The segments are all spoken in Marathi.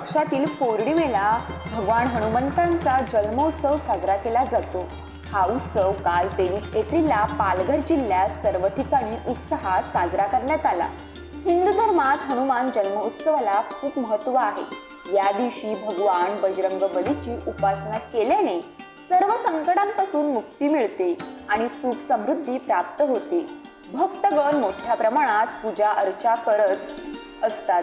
पक्षातील पौर्णिमेला भगवान हनुमंतांचा जन्मोत्सव साजरा केला जातो। हा उत्सव काल 23 एप्रिलला पालघर जिल्ह्यात सर्व ठिकाणी उत्साहात साजरा करण्यात आला। हिंदू धर्मात हनुमान जन्मोत्सवाला खूप महत्त्व आहे। या दिवशी भगवान बजरंगबलीची उपासना केल्याने सर्व संकटांपासून मुक्ती मिळते आणि सुख समृद्धी प्राप्त होते। भक्तगण मोठ्या प्रमाणात पूजा अर्चा करत असतात।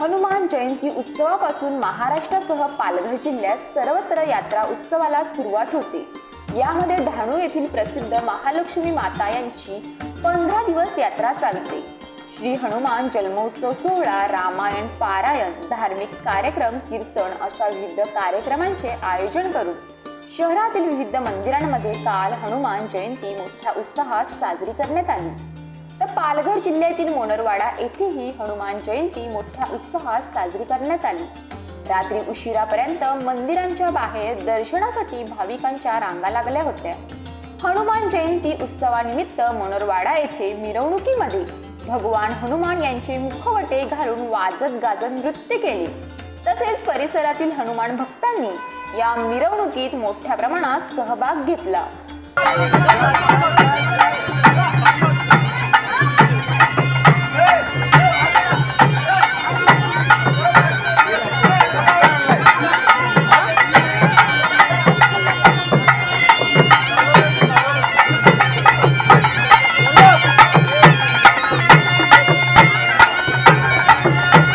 हनुमान जयंती उत्सवापासून महाराष्ट्रासह पालघर जिल्ह्यात सर्वत्र यात्रा उत्सवाला सुरुवात होते। यामध्ये डहाणू येथील प्रसिद्ध महालक्ष्मी माता यांची 15 दिवस यात्रा चालते। श्री हनुमान जन्मोत्सव सोहळा, रामायण पारायण, धार्मिक कार्यक्रम, कीर्तन अशा विविध कार्यक्रमांचे आयोजन करून शहरातील विविध मंदिरांमध्ये काल हनुमान जयंती मोठ्या उत्साहात साजरी करण्यात आली। तर पालघर जिल्ह्यातील मोनरवाडा येथेही हनुमान जयंती मोठ्या उत्साहात साजरी करण्यात आली। रात्री उशिरापर्यंत मंदिरांच्या बाहेर दर्शनासाठी भाविकांच्या रांगा लागल्या होत्या। हनुमान जयंती उत्सवानिमित्त मोनरवाडा येथे मिरवणुकीमध्ये भगवान हनुमान यांचे मुखवटे घालून वाजत गाजत नृत्य केले। तसेच परिसरातील हनुमान भक्तांनी या मिरवणुकीत मोठ्या प्रमाणात सहभाग घेतला।